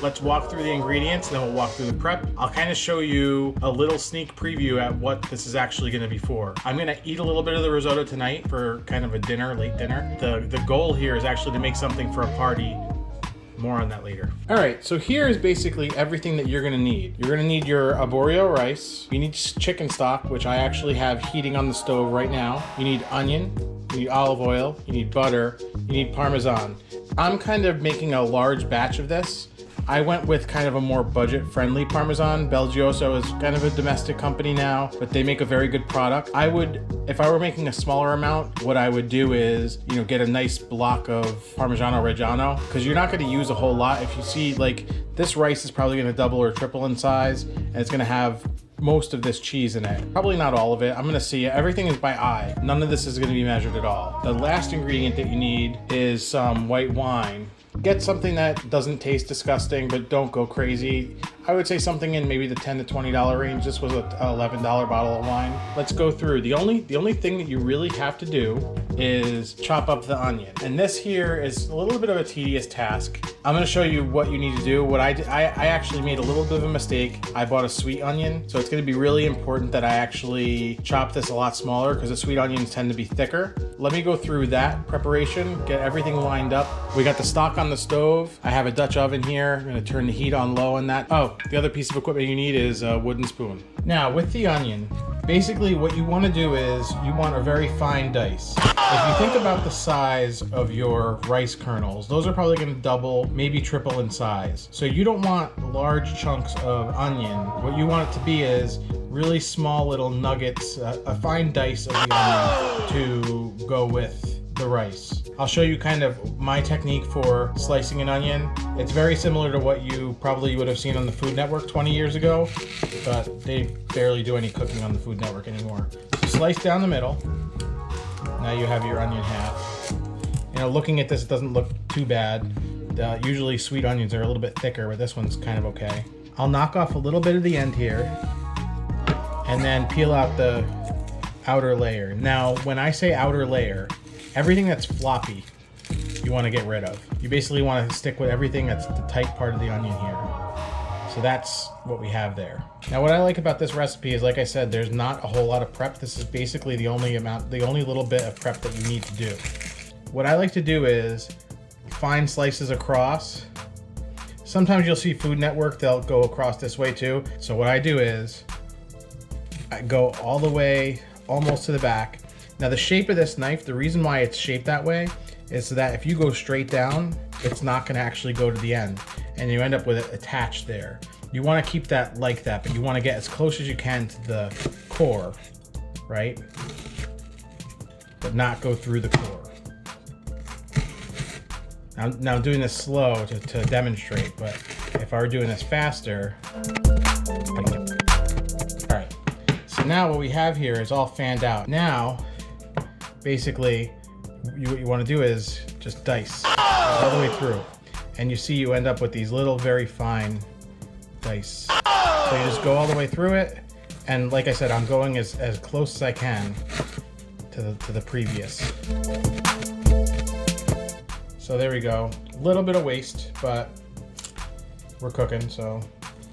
let's walk through the ingredients and then we'll walk through the prep. I'll kind of show you a little sneak preview at what this is actually gonna be for. I'm gonna eat a little bit of the risotto tonight for kind of a dinner, late dinner. The goal here is actually to make something for a party. More on that later. All right, so here is basically everything that you're gonna need. You're gonna need your arborio rice. You need chicken stock, which I actually have heating on the stove right now. You need onion, you need olive oil, you need butter, you need Parmesan. I'm kind of making a large batch of this. I went with kind of a more budget-friendly Parmesan. Belgioso is kind of a domestic company now, but they make a very good product. I would, if I were making a smaller amount, what I would do is, you know, get a nice block of Parmigiano Reggiano, because you're not gonna use a whole lot. If you see, like, this rice is probably gonna double or triple in size, and it's gonna have most of this cheese in it. Probably not all of it. I'm gonna see it. Everything is by eye. None of this is gonna be measured at all. The last ingredient that you need is some white wine. Get something that doesn't taste disgusting, but don't go crazy. I would say something in maybe the $10 to $20 range. This was an $11 bottle of wine. Let's go through. The only thing that you really have to do is chop up the onion. And this here is a little bit of a tedious task. I'm gonna show you what you need to do. What I actually made a little bit of a mistake. I bought a sweet onion, so it's gonna be really important that I actually chop this a lot smaller because the sweet onions tend to be thicker. Let me go through that preparation, get everything lined up. We got the stock on the stove. I have a Dutch oven here. I'm gonna turn the heat on low on that. Oh, the other piece of equipment you need is a wooden spoon. Now, with the onion, basically what you wanna do is you want a very fine dice. If you think about the size of your rice kernels, those are probably gonna double, maybe triple in size. So you don't want large chunks of onion. What you want it to be is really small little nuggets, a fine dice of the onion to go with the rice. I'll show you kind of my technique for slicing an onion. It's very similar to what you probably would have seen on the Food Network 20 years ago, but they barely do any cooking on the Food Network anymore. Slice down the middle. Now you have your onion half. You know, looking at this, it doesn't look too bad. Usually sweet onions are a little bit thicker, but this one's kind of okay. I'll knock off a little bit of the end here and then peel out the outer layer. Now, when I say outer layer, everything that's floppy, you want to get rid of. You basically want to stick with everything that's the tight part of the onion here. So that's what we have there. Now, what I like about this recipe is, like I said, there's not a whole lot of prep. This is basically the only little bit of prep that you need to do. What I like to do is fine slices across. Sometimes you'll see Food Network, they'll go across this way too. So what I do is I go all the way almost to the back. Now the shape of this knife, the reason why it's shaped that way is so that if you go straight down, it's not gonna actually go to the end and you end up with it attached there. You wanna keep that like that, but you wanna get as close as you can to the core, right? But not go through the core. Now I'm doing this slow to demonstrate, but if I were doing this faster, all right. So now what we have here is all fanned out. Now, basically, what you want to do is just dice all the way through. And you see you end up with these little very fine dice. So you just go all the way through it. And like I said, I'm going as close as I can to the previous. So there we go. A little bit of waste, but we're cooking. So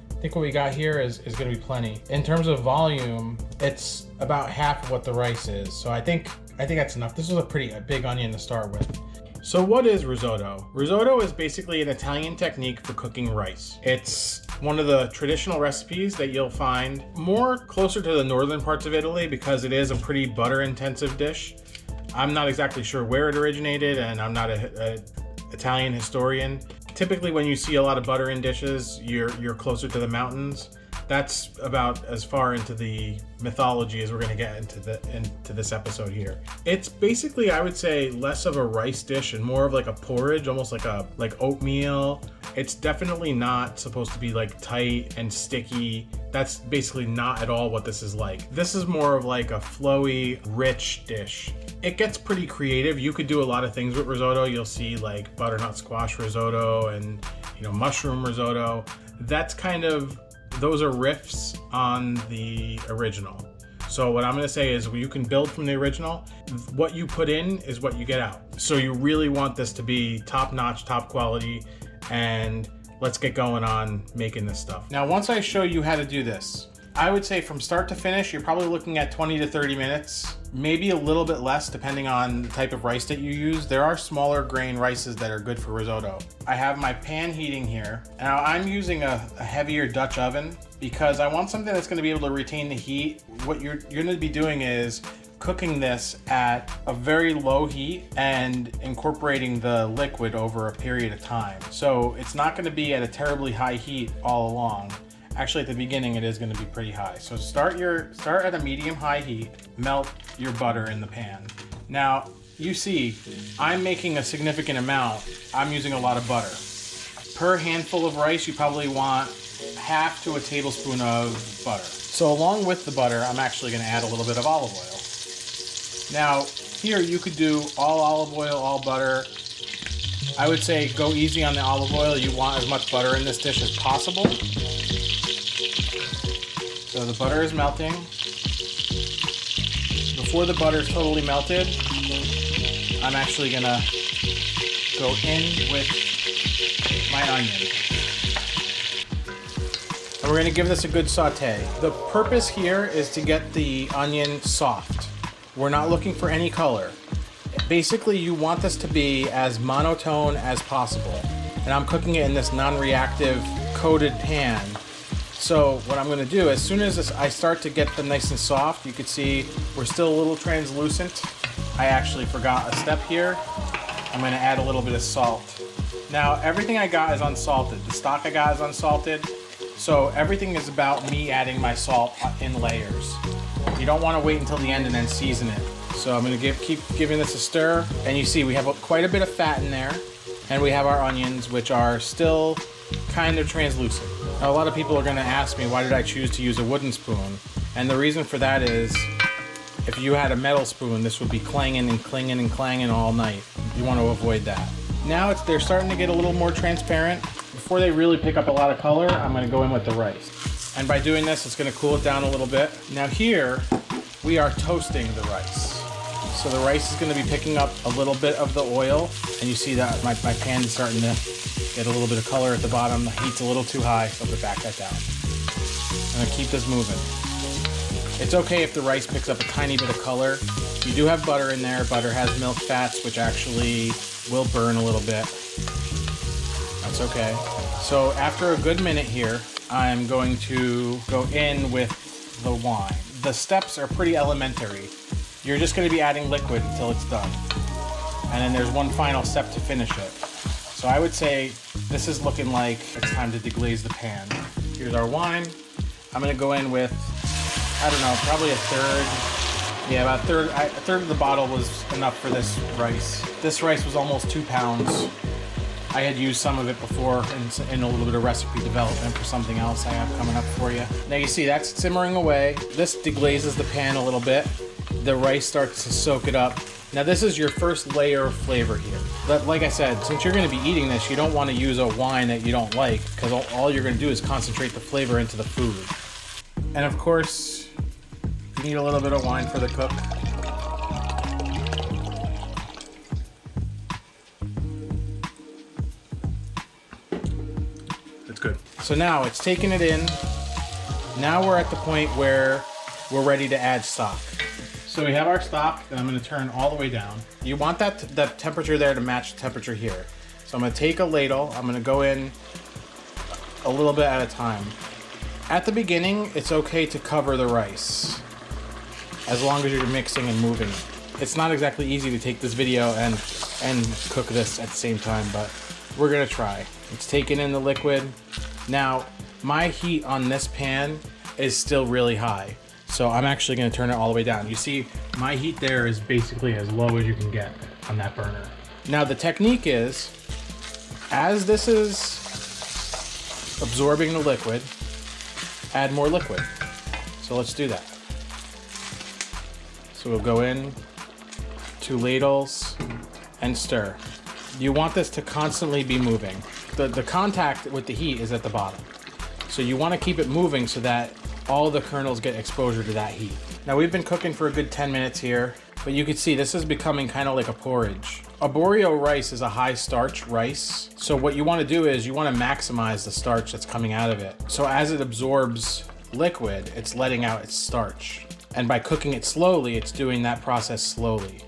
I think what we got here is going to be plenty. In terms of volume, it's about half of what the rice is. So I think that's enough. This is a big onion to start with. So what is risotto? Risotto is basically an Italian technique for cooking rice. It's one of the traditional recipes that you'll find more closer to the northern parts of Italy because it is a pretty butter intensive dish. I'm not exactly sure where it originated, and I'm not an Italian historian. Typically when you see a lot of butter in dishes, you're closer to the mountains. That's about as far into the mythology as we're going to get into this episode here. It's basically, I would say, less of a rice dish and more of like a porridge, almost like oatmeal. It's definitely not supposed to be like tight and sticky. That's basically not at all what this is like. This is more of like a flowy, rich dish. It gets pretty creative. You could do a lot of things with risotto. You'll see like butternut squash risotto and, you know, mushroom risotto. Those are riffs on the original. So what I'm gonna say is you can build from the original. What you put in is what you get out. So you really want this to be top notch, top quality. And let's get going on making this stuff. Now, once I show you how to do this, I would say from start to finish, you're probably looking at 20 to 30 minutes, maybe a little bit less depending on the type of rice that you use. There are smaller grain rices that are good for risotto. I have my pan heating here. Now I'm using a heavier Dutch oven because I want something that's gonna be able to retain the heat. What you're gonna be doing is cooking this at a very low heat and incorporating the liquid over a period of time. So it's not gonna be at a terribly high heat all along. Actually, at the beginning, it is going to be pretty high. So start at a medium-high heat, melt your butter in the pan. Now, you see, I'm making a significant amount. I'm using a lot of butter. Per handful of rice, you probably want half to a tablespoon of butter. So along with the butter, I'm actually going to add a little bit of olive oil. Now, here you could do all olive oil, all butter. I would say go easy on the olive oil. You want as much butter in this dish as possible. So the butter is melting. Before the butter is totally melted, I'm actually gonna go in with my onion. And we're gonna give this a good saute. The purpose here is to get the onion soft. We're not looking for any color. Basically, you want this to be as monotone as possible. And I'm cooking it in this non-reactive coated pan. So what I'm gonna do, as soon as I start to get them nice and soft, you can see we're still a little translucent. I actually forgot a step here. I'm gonna add a little bit of salt. Now, everything I got is unsalted. The stock I got is unsalted. So everything is about me adding my salt in layers. You don't wanna wait until the end and then season it. So I'm gonna keep giving this a stir. And you see we have quite a bit of fat in there. And we have our onions, which are still kind of translucent. Now, a lot of people are going to ask me, why did I choose to use a wooden spoon? And the reason for that is, if you had a metal spoon, this would be clanging and clinging and clanging all night. You want to avoid that. Now they're starting to get a little more transparent. Before they really pick up a lot of color, I'm going to go in with the rice. And by doing this, it's going to cool it down a little bit. Now here, we are toasting the rice. So the rice is going to be picking up a little bit of the oil. And you see that my pan is starting to get a little bit of color at the bottom. The heat's a little too high, so I'm gonna back that down. I'm gonna keep this moving. It's okay if the rice picks up a tiny bit of color. You do have butter in there. Butter has milk fats, which actually will burn a little bit. That's okay. So after a good minute here, I'm going to go in with the wine. The steps are pretty elementary. You're just gonna be adding liquid until it's done. And then there's one final step to finish it. So I would say this is looking like it's time to deglaze the pan. Here's our wine. I'm gonna go in with, I don't know, probably a third. Yeah, about a third of the bottle was enough for this rice. This rice was almost 2 pounds. I had used some of it before in a little bit of recipe development for something else I have coming up for you. Now you see that's simmering away. This deglazes the pan a little bit. The rice starts to soak it up. Now this is your first layer of flavor here. But like I said, since you're gonna be eating this, you don't wanna use a wine that you don't like, because all you're gonna do is concentrate the flavor into the food. And of course, you need a little bit of wine for the cook. That's good. So now it's taking it in. Now we're at the point where we're ready to add stock. So we have our stock that I'm going to turn all the way down. You want that temperature there to match the temperature here. So I'm going to take a ladle. I'm going to go in a little bit at a time. At the beginning, it's okay to cover the rice as long as you're mixing and moving it. It's not exactly easy to take this video and cook this at the same time, but we're going to try. It's taking in the liquid. Now, my heat on this pan is still really high. So I'm actually going to turn it all the way down. You see, my heat there is basically as low as you can get on that burner. Now the technique is, as this is absorbing the liquid, add more liquid. So let's do that. So we'll go in, 2 ladles, and stir. You want this to constantly be moving. The contact with the heat is at the bottom. So you want to keep it moving so that all the kernels get exposure to that heat. Now we've been cooking for a good 10 minutes here. But you can see this is becoming kind of like a porridge. Arborio rice is a high starch rice. So what you want to do is you want to maximize the starch that's coming out of it. So as it absorbs liquid, it's letting out its starch. And by cooking it slowly, it's doing that process slowly.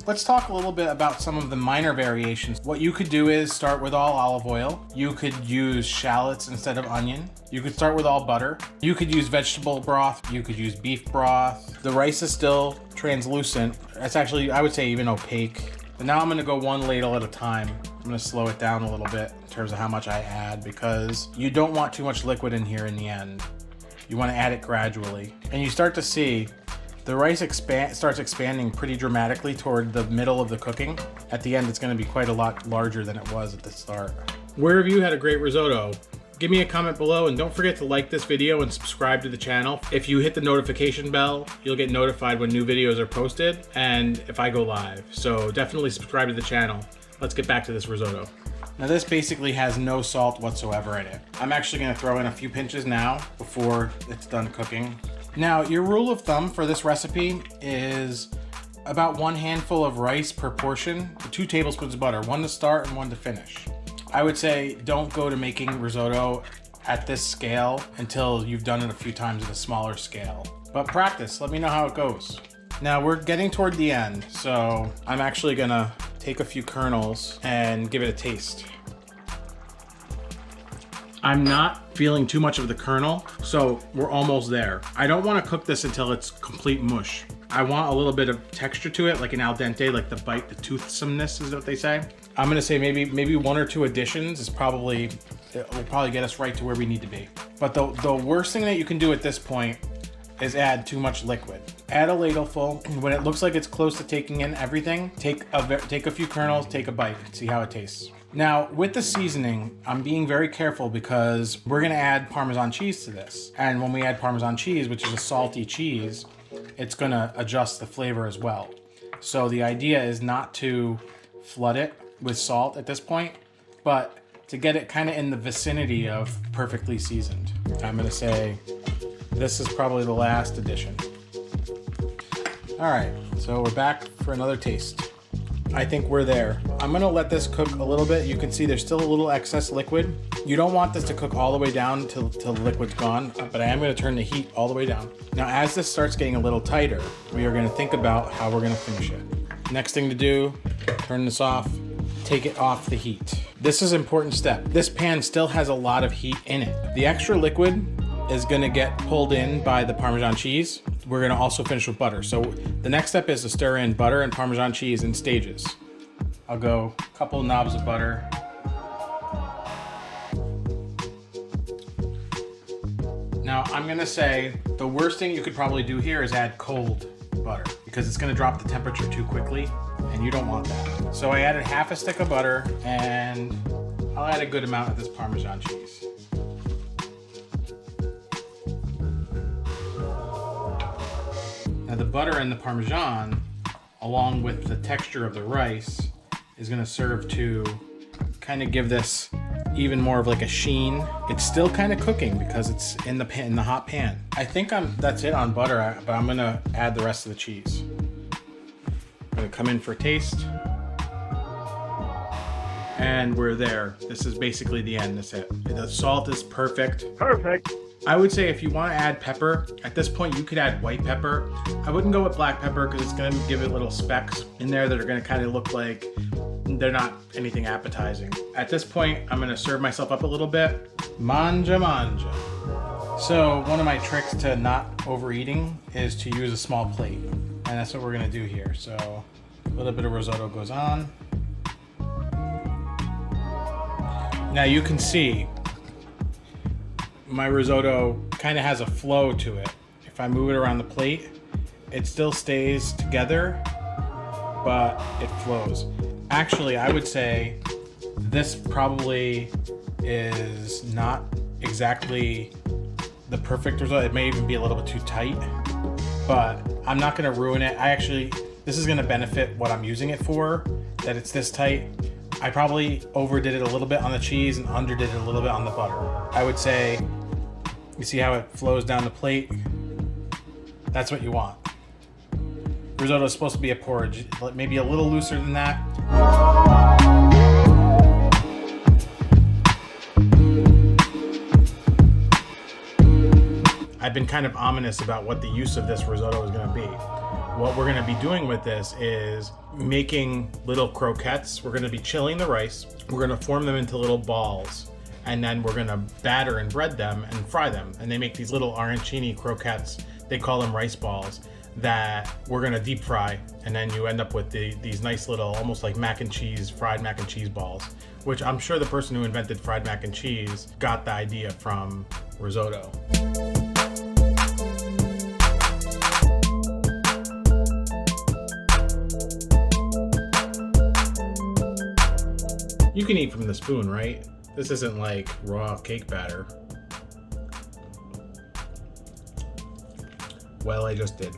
Let's talk a little bit about some of the minor variations. What you could do is start with all olive oil. You could use shallots instead of onion. You could start with all butter. You could use vegetable broth. You could use beef broth. The rice is still translucent. It's actually, I would say, even opaque. But now I'm gonna go one ladle at a time. I'm gonna slow it down a little bit in terms of how much I add, because you don't want too much liquid in here in the end. You wanna add it gradually. And you start to see the rice starts expanding pretty dramatically toward the middle of the cooking. At the end, it's gonna be quite a lot larger than it was at the start. Where have you had a great risotto? Give me a comment below, and don't forget to like this video and subscribe to the channel. If you hit the notification bell, you'll get notified when new videos are posted and if I go live. So definitely subscribe to the channel. Let's get back to this risotto. Now this basically has no salt whatsoever in it. I'm actually gonna throw in a few pinches now before it's done cooking. Now, your rule of thumb for this recipe is about 1 handful of rice per portion, 2 tablespoons of butter, 1 to start and 1 to finish. I would say don't go to making risotto at this scale until you've done it a few times at a smaller scale. But practice, let me know how it goes. Now we're getting toward the end, so I'm actually gonna take a few kernels and give it a taste. I'm not feeling too much of the kernel, so we're almost there. I don't want to cook this until it's complete mush. I want a little bit of texture to it, like an al dente, like the bite, the toothsomeness is what they say. I'm gonna say maybe 1 or 2 additions will probably get us right to where we need to be. But the worst thing that you can do at this point is add too much liquid. Add a ladleful. When it looks like it's close to taking in everything, take a few kernels, take a bite, see how it tastes. Now, with the seasoning, I'm being very careful because we're gonna add Parmesan cheese to this. And when we add Parmesan cheese, which is a salty cheese, it's gonna adjust the flavor as well. So the idea is not to flood it with salt at this point, but to get it kind of in the vicinity of perfectly seasoned. I'm gonna say this is probably the last addition. All right, so we're back for another taste. I think we're there. I'm gonna let this cook a little bit. You can see there's still a little excess liquid. You don't want this to cook all the way down till the liquid's gone, but I am gonna turn the heat all the way down. Now, as this starts getting a little tighter, we are gonna think about how we're gonna finish it. Next thing to do, turn this off, take it off the heat. This is an important step. This pan still has a lot of heat in it. The extra liquid is gonna get pulled in by the Parmesan cheese. We're gonna also finish with butter. So the next step is to stir in butter and Parmesan cheese in stages. I'll go a couple knobs of butter. Now I'm gonna say the worst thing you could probably do here is add cold butter because it's gonna drop the temperature too quickly and you don't want that. So I added half a stick of butter and I'll add a good amount of this Parmesan cheese. Now the butter and the Parmesan, along with the texture of the rice, is gonna serve to kind of give this even more of like a sheen. It's still kind of cooking because it's in the pan, in the hot pan. I think that's it on butter, but I'm gonna add the rest of the cheese. I'm gonna come in for a taste. And we're there. This is basically the end, that's it. The salt is perfect. Perfect. I would say if you want to add pepper, at this point you could add white pepper. I wouldn't go with black pepper because it's going to give it little specks in there that are going to kind of look like they're not anything appetizing. At this point, I'm going to serve myself up a little bit. Manja manja. So one of my tricks to not overeating is to use a small plate. And that's what we're going to do here. So a little bit of risotto goes on. Now you can see my risotto kind of has a flow to it. If I move it around the plate, it still stays together, but it flows. Actually, I would say this probably is not exactly the perfect result. It may even be a little bit too tight, but I'm not gonna ruin it. This is gonna benefit what I'm using it for, that it's this tight. I probably overdid it a little bit on the cheese and underdid it a little bit on the butter. I would say, you see how it flows down the plate? That's what you want. risotto is supposed to be a porridge, maybe a little looser than that. I've been kind of ominous about what the use of this risotto is going to be. What we're going to be doing with this is making little croquettes. We're going to be chilling the rice. We're going to form them into little balls, and then we're going to batter and bread them and fry them. And they make these little arancini croquettes. They call them rice balls that we're going to deep fry. And then you end up with these nice little, almost like mac and cheese, fried mac and cheese balls, which I'm sure the person who invented fried mac and cheese got the idea from risotto. You can eat from the spoon, right? This isn't like raw cake batter. Well, I just did.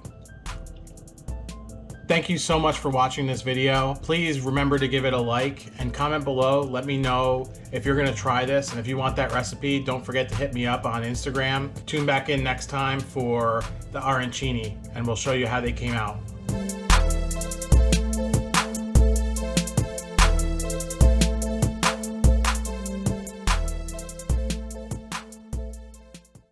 Thank you so much for watching this video. Please remember to give it a like and comment below. Let me know if you're gonna try this, and if you want that recipe, don't forget to hit me up on Instagram. Tune back in next time for the arancini, and we'll show you how they came out.